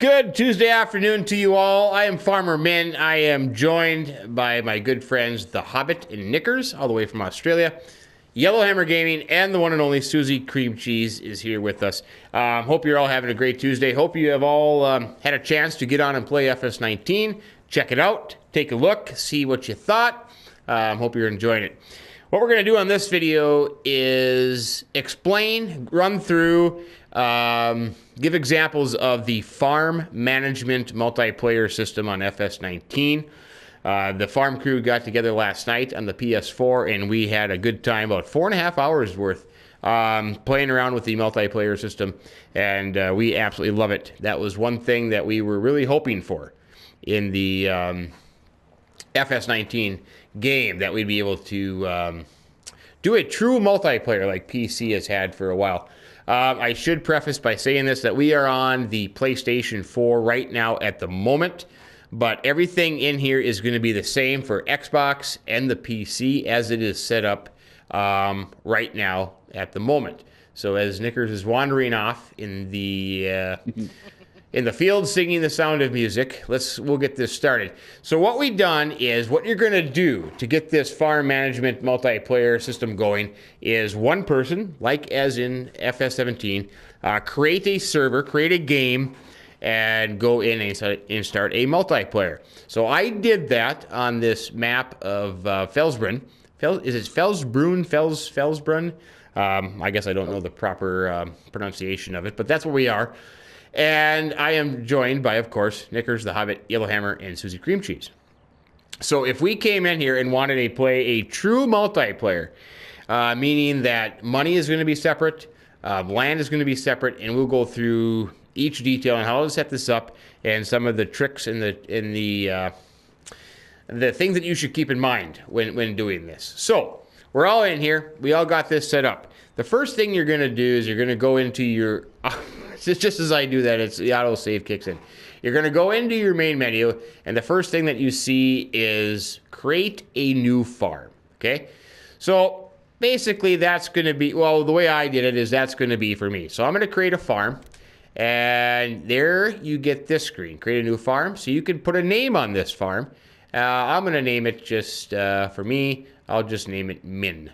Good Tuesday afternoon to you all. I am Farmer Minn. I am joined by my good friends, The Hobbit and Knickers, all the way from Australia. Yellowhammer Gaming and the one and only Susie Cream Cheese is here with us. Hope you're all having a great Tuesday. Hope you have all had a chance to get on and play FS19. Check it out. Take a look. See what you thought. Hope you're enjoying it. What we're going to do on this video is explain, run through, give examples of the farm management multiplayer system on FS19. The farm crew got together last night on the PS4, and we had a good time, about 4.5 hours worth, playing around with the multiplayer system, and we absolutely love it. That was one thing that we were really hoping for in the FS19 game, that we'd be able to do a true multiplayer like PC has had for a while. I should preface by saying this, that we are on the PlayStation 4 right now at the moment, but everything in here is going to be the same for Xbox and the PC as it is set up right now at the moment. So as Knickers is wandering off in the field singing the sound of music, we'll get this started. So what we've done is, what you're going to do to get this farm management multiplayer system going is one person, like as in FS17, create a server, create a game, and go in and start a multiplayer. So I did that on this map of Felsbrunn. Is it Felsbrunn? Felsbrunn? I guess I don't know the proper pronunciation of it, but that's where we are. And I am joined by, of course, Knickers, The Hobbit, Yellowhammer, and Susie Cream Cheese. So if we came in here and wanted to play a true multiplayer, meaning that money is going to be separate, land is going to be separate, and we'll go through each detail on how to set this up and some of the tricks and the things that you should keep in mind when doing this. So we're all in here. We all got this set up. The first thing you're going to do is you're going to go into your... just as I do that, it's the auto save kicks in. You're going to go into your main menu, and the first thing that you see is create a new farm. Okay? So basically that's going to be... Well, the way I did it is that's going to be for me. So I'm going to create a farm. And there you get this screen, create a new farm. So you can put a name on this farm. I'm going to name it just, for me, I'll just name it Min.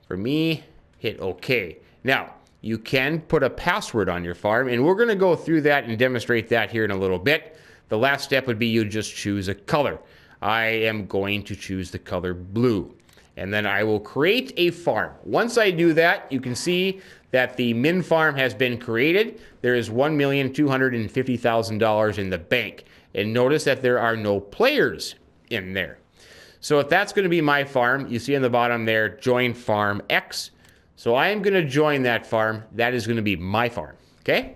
For me, hit OK. Now, you can put a password on your farm, and we're going to go through that and demonstrate that here in a little bit. The last step would be you just choose a color. I am going to choose the color blue. And then I will create a farm. Once I do that, you can see that the Min farm has been created. There is $1,250,000 in the bank. And notice that there are no players in there. So if that's going to be my farm, you see on the bottom there, join farm X. So I am going to join that farm. That is going to be my farm. Okay?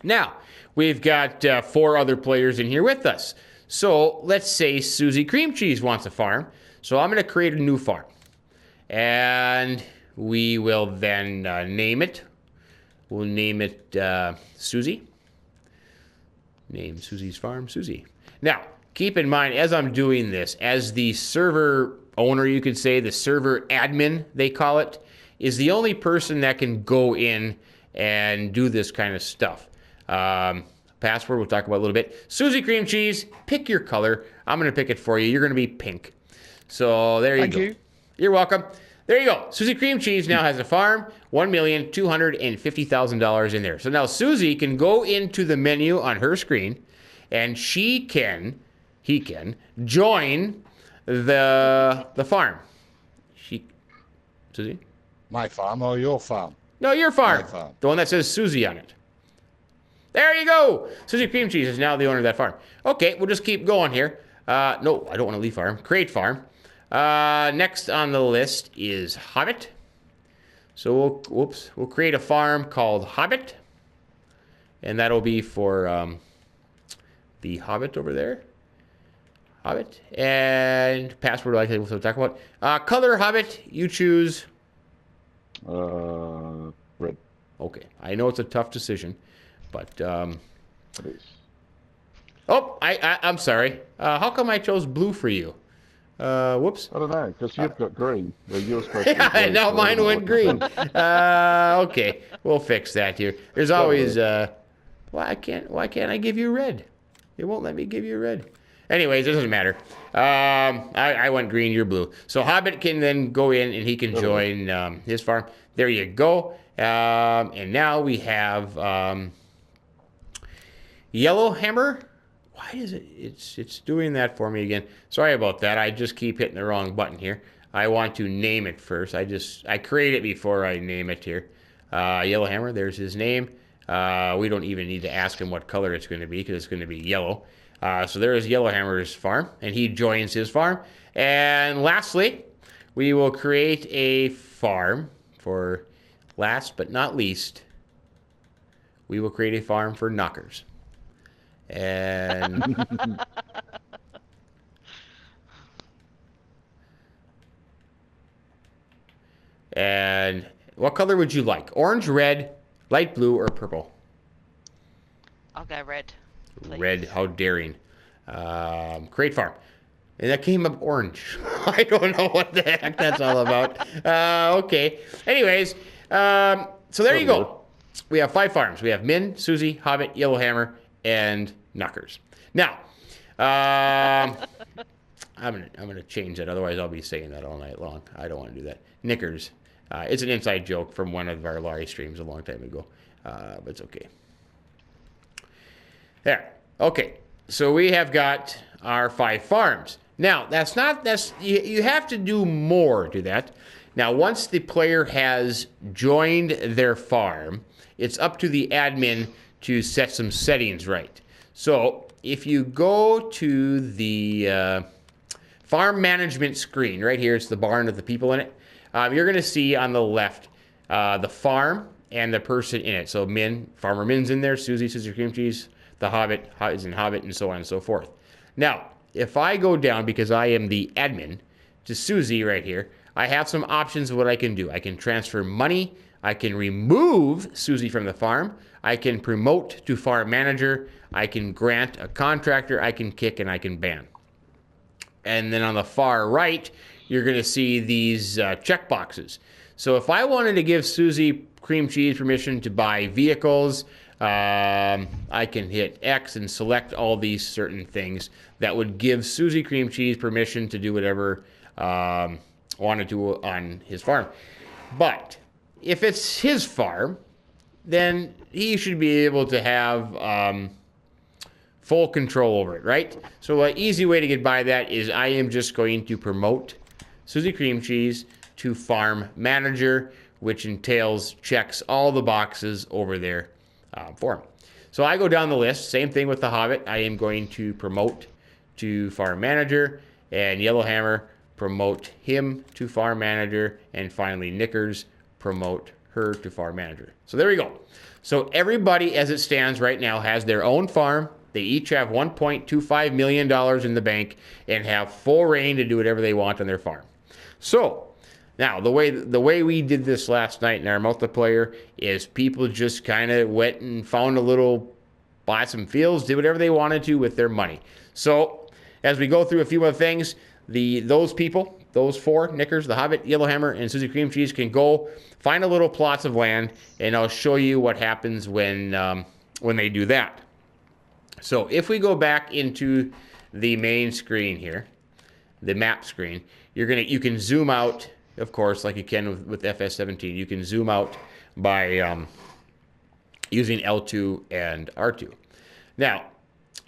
Now, we've got 4 other players in here with us. So let's say Susie Cream Cheese wants a farm. So I'm going to create a new farm. And we will then name it. We'll name it Susie. Name Susie's farm Susie. Now, keep in mind, as I'm doing this, as the server owner, you could say, the server admin, they call it, is the only person that can go in and do this kind of stuff. Password, we'll talk about a little bit. Susie Cream Cheese, pick your color. I'm going to pick it for you. You're going to be pink. So there you go. Thank you. You're welcome. There you go. Susie Cream Cheese now has a farm, $1,250,000 in there. So now Susie can go into the menu on her screen, and he can join the farm. Susie? My farm or your farm? No, your farm. My farm. The one that says Susie on it. There you go. Susie Cream Cheese is now the owner of that farm. Okay, we'll just keep going here. No, I don't want to leave farm. Create farm. Next on the list is Hobbit. So we'll create a farm called Hobbit. And that'll be for the Hobbit over there. Hobbit. And password, like we'll talk about. Color Hobbit, you choose... red. Okay, I know it's a tough decision, but Please. Oh, I'm sorry. How come I chose blue for you? Whoops. I don't know, because you've got green. Well, yours yeah, now mine went green. Okay, we'll fix that here. There's always, well, Why can't I give you red? It won't let me give you red. Anyways, it doesn't matter. I went green, you're blue. So Hobbit can then go in and he can join his farm. There you go. And now we have Yellowhammer. Why is it? It's doing that for me again. Sorry about that. I just keep hitting the wrong button here. I want to name it first. I create it before I name it here. Yellowhammer. There's his name. We don't even need to ask him what color it's going to be because it's going to be yellow. So there is Yellowhammer's farm, and he joins his farm. And lastly, we will create a farm for last but not least. We will create a farm for knockers. And and what color would you like? Orange, red, light blue, or purple? I'll go red. Please. Red, how daring. Create farm. And that came up orange. I don't know what the heck that's all about. Okay. Anyways, so there you go. We have 5 farms. We have Minn, Susie, Hobbit, Yellowhammer, and Knockers. Now, I'm gonna change that. Otherwise, I'll be saying that all night long. I don't want to do that. Knickers. It's an inside joke from one of our Laurie streams a long time ago, but it's okay. There. Okay. So we have got our 5 farms. Now, you have to do more to that. Now, once the player has joined their farm, it's up to the admin to set some settings right. So if you go to the farm management screen, right here, it's the barn with the people in it. You're going to see on the left the farm and the person in it. So Minn, Farmer Minn's in there, Susie Cream Cheese, the Hobbit is in Hobbit, and so on and so forth. Now, if I go down, because I am the admin, to Susie right here, I have some options of what I can do. I can transfer money. I can remove Susie from the farm. I can promote to farm manager. I can grant a contractor. I can kick, and I can ban. And then on the far right, you're going to see these check boxes. So if I wanted to give Susie Cream Cheese permission to buy vehicles, I can hit X and select all these certain things that would give Susie Cream Cheese permission to do whatever wanted to on his farm. But if it's his farm, then he should be able to have full control over it, right? So an easy way to get by that is I am just going to promote Susie Cream Cheese to farm manager, which entails checks all the boxes over there for him. So I go down the list, same thing with the Hobbit. I am going to promote to farm manager, and Yellowhammer, promote him to farm manager, and finally Knickers, promote her to farm manager. So there we go. So everybody as it stands right now has their own farm. They each have $1.25 million in the bank and have full reign to do whatever they want on their farm. So now, the way we did this last night in our multiplayer is people just kind of went and found bought some fields, did whatever they wanted to with their money. So as we go through a few more things, those people, those 4, Knickers, the Hobbit, Yellowhammer, and Susie Cream Cheese, can go find a little plots of land, and I'll show you what happens when they do that. So if we go back into the main screen here, the map screen, you can zoom out. Of course, like you can with FS19, you can zoom out by using L2 and R2. Now,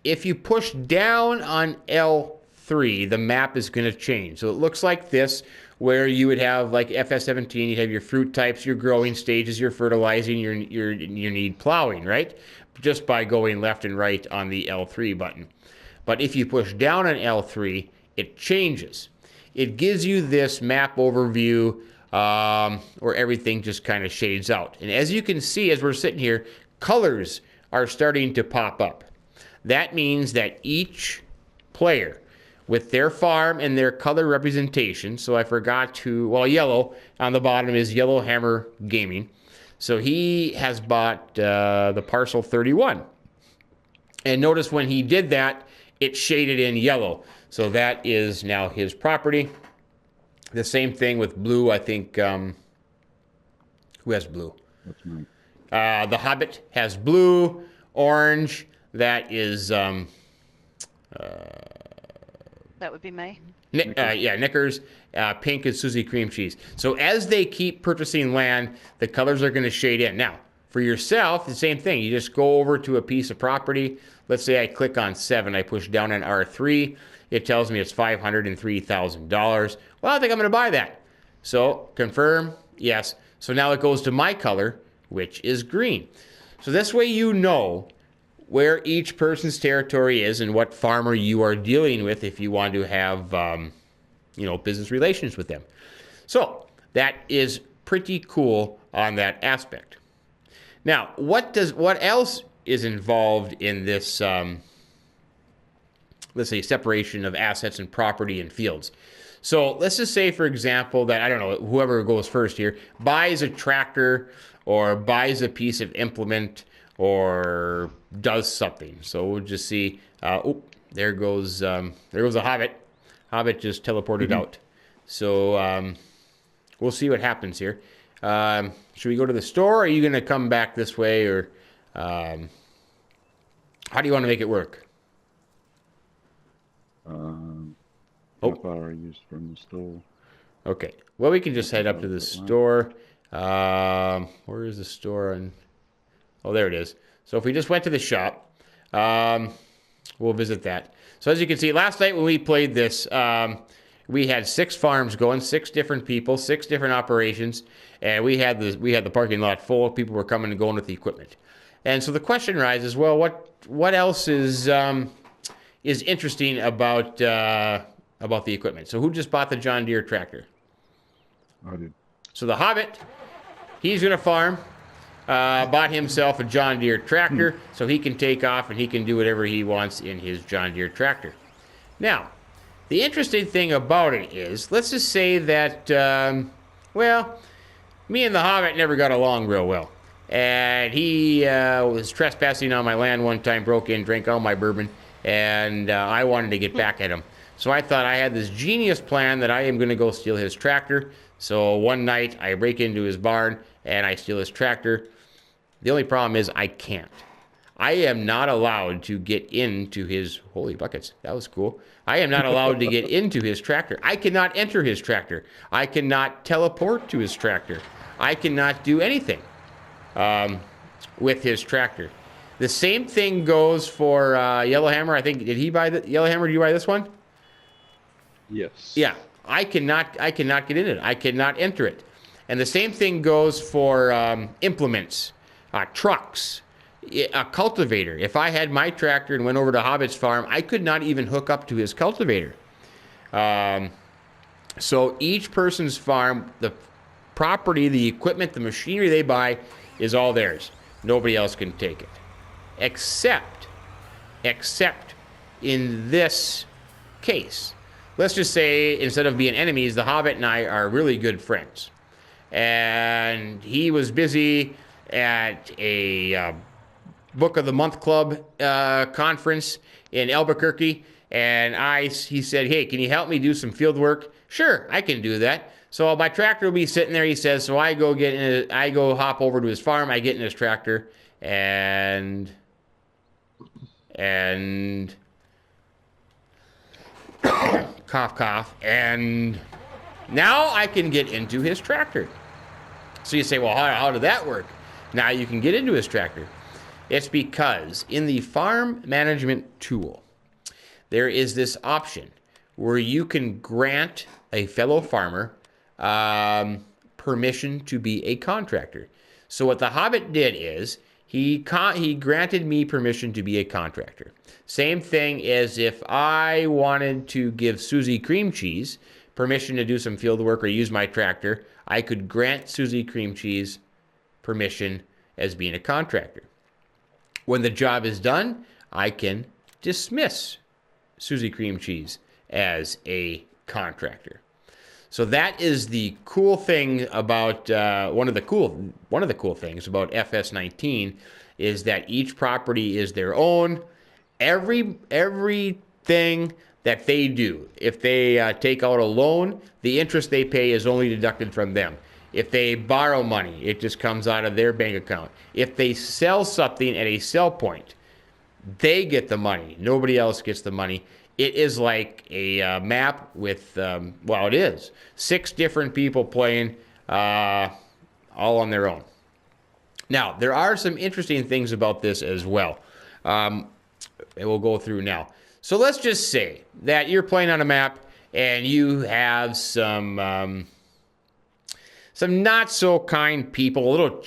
if you push down on L3, the map is going to change. So it looks like this, where you would have, like FS17, you'd have your fruit types, your growing stages, your fertilizing, you need plowing, right? Just by going left and right on the L3 button. But if you push down on L3, it changes. It gives you this map overview where everything just kind of shades out. And as you can see, as we're sitting here, colors are starting to pop up. That means that each player with their farm and their color representation, so I forgot to, yellow on the bottom is Yellowhammer Gaming. So he has bought the parcel 31. And notice when he did that, it shaded in yellow. So that is now his property. The same thing with blue, I think. Who has blue? That's me. The Hobbit has blue. Orange, that is That would be me. Knickers. Pink is Susie Cream Cheese. So as they keep purchasing land, the colors are going to shade in. Now, for yourself, the same thing. You just go over to a piece of property. Let's say I click on 7. I push down on R3. It tells me it's $503,000. Well, I think I'm going to buy that. So confirm, yes. So now it goes to my color, which is green. So this way you know where each person's territory is and what farmer you are dealing with if you want to have, business relations with them. So that is pretty cool on that aspect. Now, what else is involved in this, let's say, separation of assets and property and fields? So let's just say, for example, that, I don't know, whoever goes first here, buys a tractor or buys a piece of implement or does something. So we'll just see. There goes a hobbit. Hobbit just teleported out. So we'll see what happens here. Should we go to the store? Or are you going to come back this way, or how do you want to make it work? How far are you from the store? Okay. Well, we can just head up to the store. Where is the store? Oh, there it is. So if we just went to the shop, we'll visit that. So as you can see, last night when we played this, we had 6 farms going, 6 different people, 6 different operations, and we had the parking lot full. People were coming and going with the equipment. And so the question arises, well, what else is interesting about the equipment? So who just bought the John Deere tractor? I did. So the Hobbit, he's going to farm. Bought himself a John Deere tractor so he can take off and he can do whatever he wants in his John Deere tractor. Now, the interesting thing about it is, let's just say that, me and the Hobbit never got along real well. And he was trespassing on my land one time, broke in, drank all my bourbon, and I wanted to get back at him. So I thought I had this genius plan that I am going to go steal his tractor. So one night I break into his barn and I steal his tractor. The only problem is I can't. I am not allowed to get into his... Holy buckets, that was cool. I am not allowed to get into his tractor. I cannot enter his tractor. I cannot teleport to his tractor. I cannot do anything with his tractor. The same thing goes for Yellowhammer. I think, did he buy the... Yellowhammer, did you buy this one? Yes. Yeah, I cannot get in it. I cannot enter it. And the same thing goes for implements, trucks, a cultivator. If I had my tractor and went over to Hobbit's farm, I could not even hook up to his cultivator. So each person's farm, the property, the equipment, the machinery they buy is all theirs. Nobody else can take it. Except in this case. Let's just say, instead of being enemies, the Hobbit and I are really good friends. And he was busy at a Book of the Month Club conference in Albuquerque. And he said, hey, can you help me do some field work? Sure, I can do that. So my tractor will be sitting there, he says. So I go hop over to his farm. I get in his tractor and cough, cough, and now I can get into his tractor. So you say, well, how did that work? Now you can get into his tractor. It's because in the farm management tool, there is this option where you can grant a fellow farmer permission to be a contractor. So what the Hobbit did is he granted me permission to be a contractor. Same thing as if I wanted to give Susie Cream Cheese permission to do some field work or use my tractor, I could grant Susie Cream Cheese permission as being a contractor. When the job is done, I can dismiss Susie Cream Cheese as a contractor. So that is the cool thing about one of the cool things about FS19 is that each property is their own. Everything that they do, if they take out a loan, the interest they pay is only deducted from them. If they borrow money, it just comes out of their bank account. If they sell something at a sell point, they get the money. Nobody else gets the money. It is like a map with, well, it is 6 different people playing all on their own. Now, there are some interesting things about this as well. And we'll go through now. So let's just say that you're playing on a map and you have some not so kind people, a little,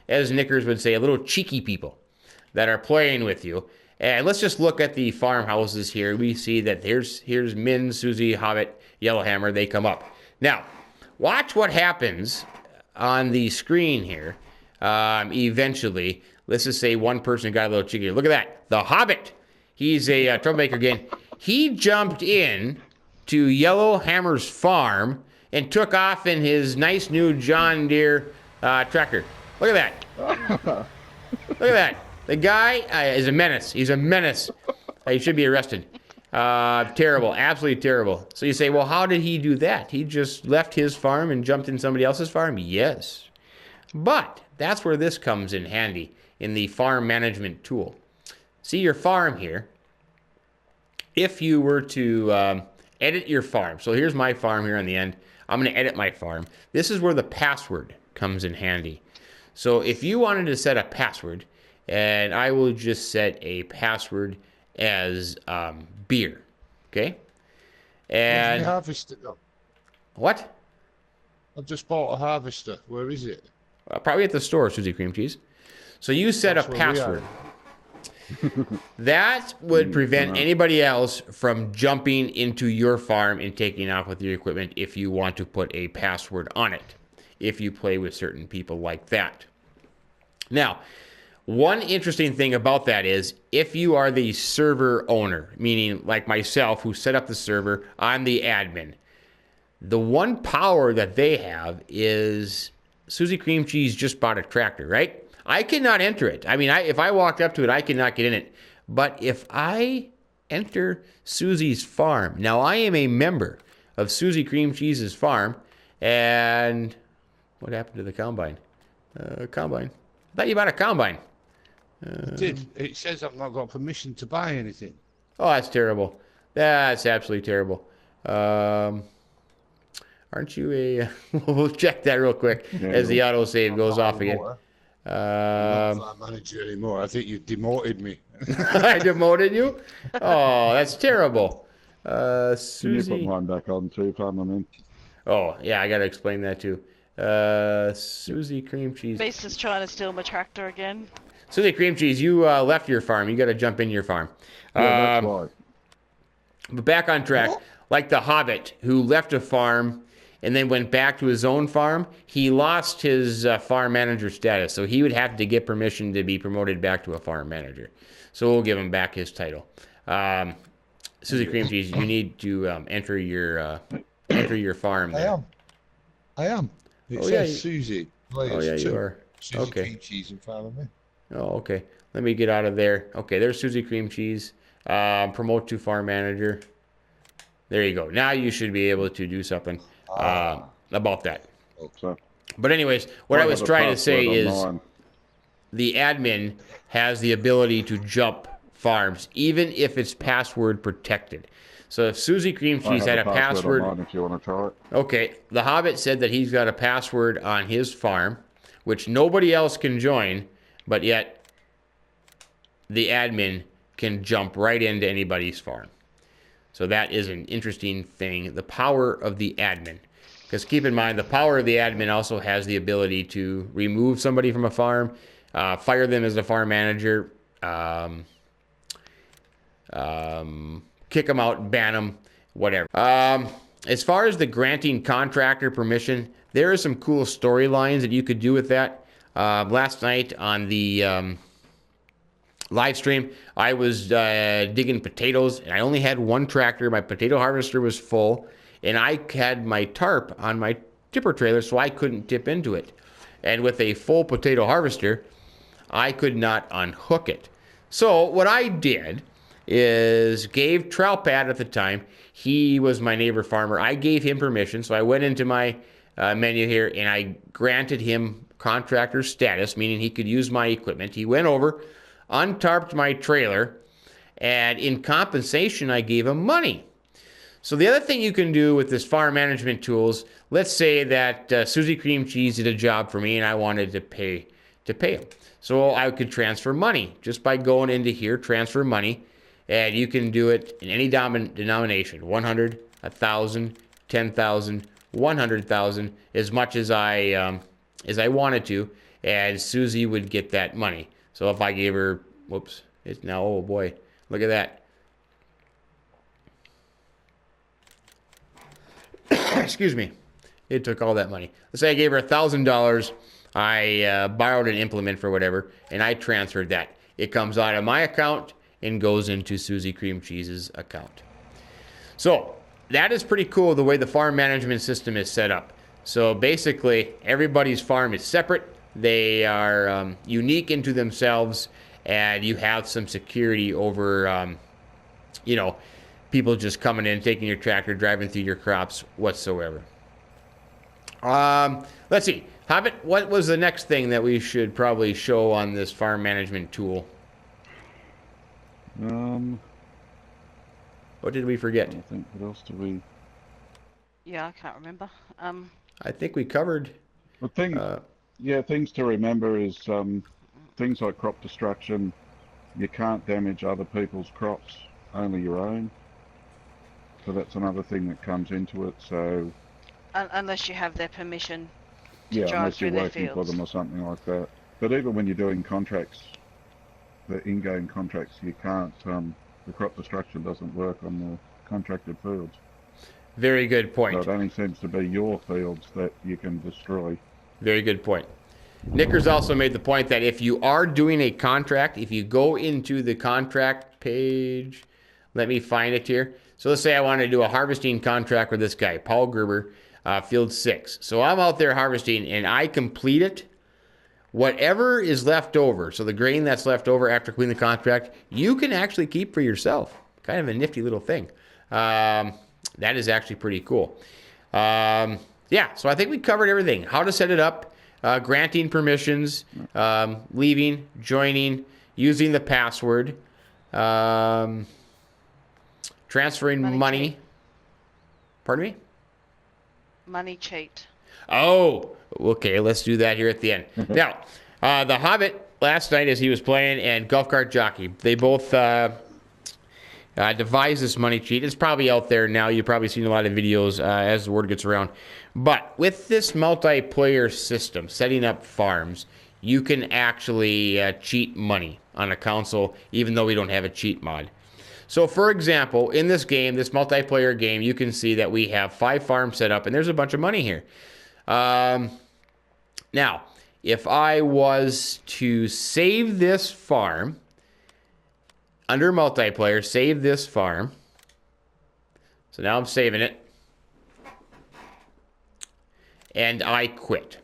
as Knickers would say, a little cheeky people that are playing with you. And let's just look at the farmhouses here. We see that here's Minn, Susie, Hobbit, Yellowhammer. They come up. Now, watch what happens on the screen here. Eventually, let's just say one person got a little cheeky. Look at that. The Hobbit. He's a troublemaker again. He jumped in to Yellowhammer's farm and took off in his nice new John Deere tractor. Look at that. Look at that. The guy is a menace. He's a menace. He should be arrested. Terrible. Absolutely terrible. So you say, well, how did he do that? He just left his farm and jumped in somebody else's farm? Yes. But that's where this comes in handy in the farm management tool. See your farm here. If you were to edit your farm. So here's my farm here on the end. I'm going to edit my farm. This is where the password comes in handy. So if you wanted to set a password, and I will just set a password as beer, okay? And harvester. what? I've just bought a harvester. Where is it? Probably at the store, Susie Cream Cheese. So you set a password. That would prevent anybody else from jumping into your farm and taking off with your equipment if you want to put a password on it, if you play with certain people like that. Now, one interesting thing about that is if you are the server owner, meaning like myself who set up the server, I'm the admin. The one power that they have is Susie Cream Cheese just bought a tractor, right? I cannot enter it. I mean, if I walked up to it, I cannot get in it. But if I enter Susie's farm, now I am a member of Susie Cream Cheese's farm, and what happened to the combine? Combine. I thought you bought a combine. It did. It says I've not got permission to buy anything. Oh, that's terrible. That's absolutely terrible. Aren't you a... We'll check that real quick as the autosave goes off again. I'm not farm manager anymore. I think you demoted me. I demoted you? Oh, that's terrible. Can you Susie... put mine back on too, Farmer Minn? Oh, yeah, I got to explain that too. Susie Cream Cheese. Beast is trying to steal my tractor again. Susie Cream Cheese, you left your farm. You got to jump in your farm. Yeah, that's why. But back on track, like the Hobbit who left a farm and then went back to his own farm, he lost his farm manager status. So he would have to get permission to be promoted back to a farm manager. So we'll give him back his title. Susie Cream Cheese, you need to enter your farm there. I am. It says yeah, Susie. You are. Susie Okay. Cream Cheese and Farmer Minn. Oh, okay. Let me get out of there. Okay, there's Susie Cream Cheese. Promote to farm manager. There you go. Now you should be able to do something about that. So, But anyways, what I was trying to say is the admin has the ability to jump farms, even if it's password protected. So if Susie Cream Cheese had a password... if you want to try it. Okay, the Hobbit said that he's got a password on his farm, which nobody else can join, but yet the admin can jump right into anybody's farm. So that is an interesting thing, the power of the admin. Because keep in mind, the power of the admin also has the ability to remove somebody from a farm, fire them as a farm manager, kick them out, ban them, whatever. As far as the granting contractor permission, there are some cool storylines that you could do with that. Last night on the live stream, I was digging potatoes, and I only had one tractor. My potato harvester was full, and I had my tarp on my tipper trailer, so I couldn't tip into it. And with a full potato harvester, I could not unhook it. So what I did is gave Troutpad at the time. He was my neighbor farmer. I gave him permission, so I went into my menu here, and I granted him contractor status, meaning he could use my equipment. He went over, untarped my trailer, and in compensation, I gave him money. So the other thing you can do with this farm management tools, let's say that Susie Cream Cheese did a job for me and I wanted to pay him. So I could transfer money just by going into here, transfer money, and you can do it in any denomination, 100, 1,000, 10,000, 100,000, as much as I wanted to, and Susie would get that money. So if I gave her, whoops, it's now, oh boy, look at that. Excuse me. It took all that money. Let's say I gave her $1,000. I borrowed an implement for whatever, and I transferred that. It comes out of my account and goes into Susie Cream Cheese's account. So that is pretty cool the way the farm management system is set up. So basically, everybody's farm is separate. They are unique into themselves, and you have some security over, people just coming in, taking your tractor, driving through your crops whatsoever. Let's see. Hobbit, what was the next thing that we should probably show on this farm management tool? What did we forget? I think, what else do we... Yeah, I can't remember. I think we covered... The thing, things to remember is things like crop destruction. You can't damage other people's crops, only your own. So that's another thing that comes into it. So unless you have their permission to drive unless you're through their working for fields. them or something like that. But even when you're doing contracts, the in-game contracts, you can't. The crop destruction doesn't work on the contracted fields. Very good point. So it only seems to be your fields that you can destroy. Very good point. Nickers also made the point that if you are doing a contract, if you go into the contract page, let me find it here. So let's say I want to do a harvesting contract with this guy, Paul Gerber, field 6. So I'm out there harvesting and I complete it. Whatever is left over, so the grain that's left over after completing the contract, you can actually keep for yourself. Kind of a nifty little thing. That is actually pretty cool. So I think we covered everything. How to set it up, granting permissions, leaving, joining, using the password, transferring money. Cheat. Pardon me? Money cheat. Oh, okay. Let's do that here at the end. Now, the Hobbit last night as he was playing and Golf Cart Jockey, they both devised this money cheat. It's probably out there now. You've probably seen a lot of videos as the word gets around. But with this multiplayer system, setting up farms, you can actually cheat money on a console, even though we don't have a cheat mod. So, for example, in this game, this multiplayer game, you can see that we have 5 farms set up, and there's a bunch of money here. Now, if I was to save this farm, under multiplayer, save this farm. So now I'm saving it. And I quit.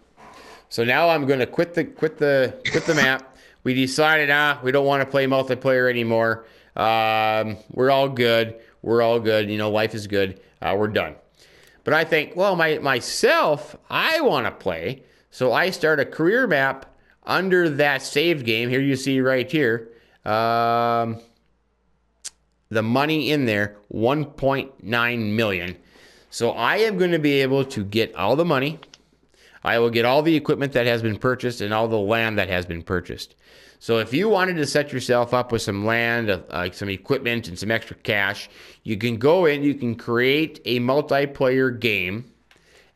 So now I'm going to quit the map. We decided, we don't want to play multiplayer anymore. We're all good. Life is good. We're done. But I think, well, myself, I want to play. So I start a career map under that save game. Here you see right here. The money in there, 1.9 million. So I am going to be able to get all the money. I will get all the equipment that has been purchased and all the land that has been purchased. So if you wanted to set yourself up with some land, some equipment, and some extra cash, you can go in, you can create a multiplayer game,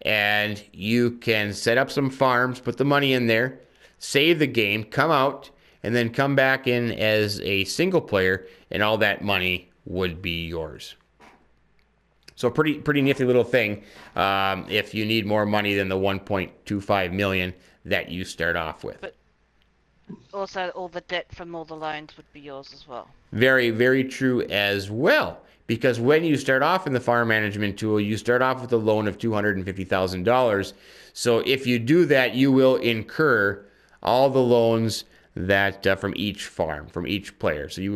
and you can set up some farms, put the money in there, save the game, come out, and then come back in as a single player, and all that money would be yours. So pretty nifty little thing if you need more money than the 1.25 million that you start off with. But also, all the debt from all the loans would be yours as well. Very, very true as well. Because when you start off in the farm management tool, you start off with a loan of $250,000. So if you do that, you will incur all the loans that from each farm, from each player. So you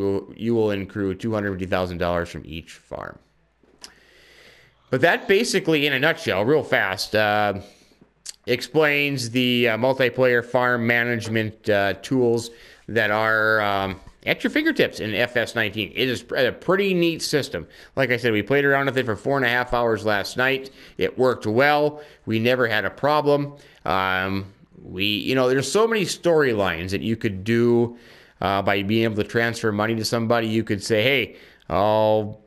will accrue $250,000 from each farm. But that basically, in a nutshell, real fast, explains the multiplayer farm management tools that are at your fingertips in FS19. It is a pretty neat system. Like I said, we played around with it for 4.5 hours last night. It worked well. We never had a problem. There's so many storylines that you could do by being able to transfer money to somebody. You could say, hey, I'll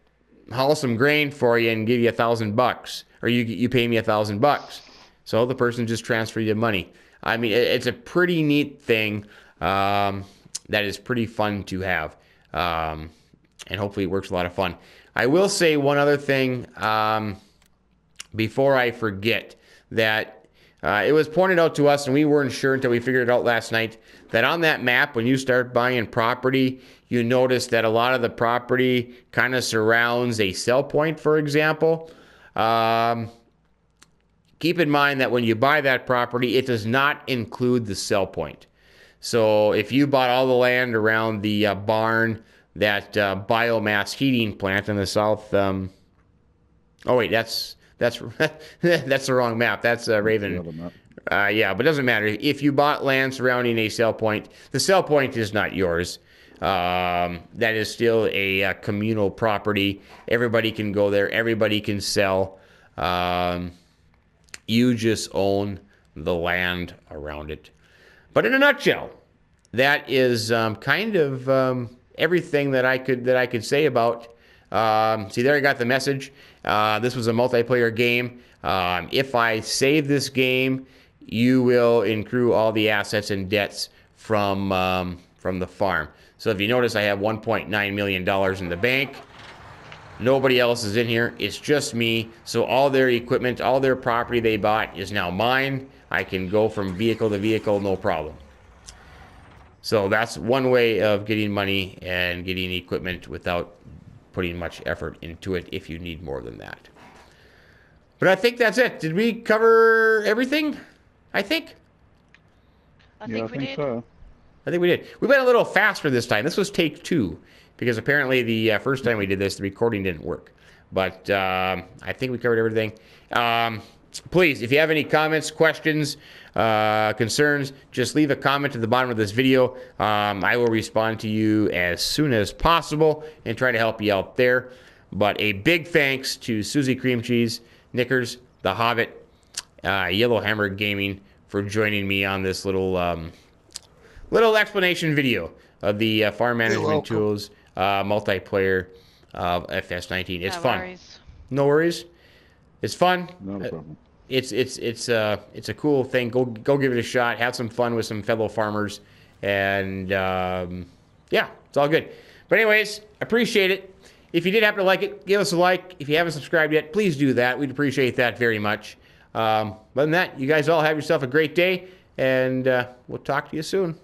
haul some grain for you and give you $1,000, or you pay me $1,000. So the person just transferred you money. I mean, it's a pretty neat thing that is pretty fun to have, and hopefully it works a lot of fun. I will say one other thing before I forget, that it was pointed out to us, and we weren't sure until we figured it out last night, that on that map, when you start buying property, you notice that a lot of the property kind of surrounds a sell point, for example. Keep in mind that when you buy that property, it does not include the sell point. So if you bought all the land around the barn, that biomass heating plant in the south, oh wait, that's that's the wrong map. That's Raven. Yeah, but it doesn't matter. If you bought land surrounding a sell point, the sell point is not yours. That is still a communal property. Everybody can go there. Everybody can sell. You just own the land around it. But in a nutshell, that is kind of everything that I could say about. See, there I got the message. This was a multiplayer game. If I save this game, you will accrue all the assets and debts from the farm. So if you notice, I have $1.9 million in the bank. Nobody else is in here. It's just me. So all their equipment, all their property they bought is now mine. I can go from vehicle to vehicle, no problem. So that's one way of getting money and getting equipment without putting much effort into it if you need more than that. But I think that's it. Did we cover everything? I think. I think we did. So. I think we did. We went a little faster this time. This was take 2 because apparently the first time we did this, the recording didn't work. But I think we covered everything. Please, if you have any comments, questions, concerns, just leave a comment at the bottom of this video. I will respond to you as soon as possible and try to help you out there. But a big thanks to Susie Cream Cheese, Knickers, The Hobbit, Yellowhammer Gaming for joining me on this little explanation video of the farm management tools multiplayer of FS19. It's fun. Worries. No worries. It's fun. No problem. It's a cool thing. Go give it a shot. Have some fun with some fellow farmers, and yeah, it's all good. But anyways, appreciate it. If you did happen to like it, give us a like. If you haven't subscribed yet, please do that. We'd appreciate that very much. Other than that, you guys all have yourself a great day, and we'll talk to you soon.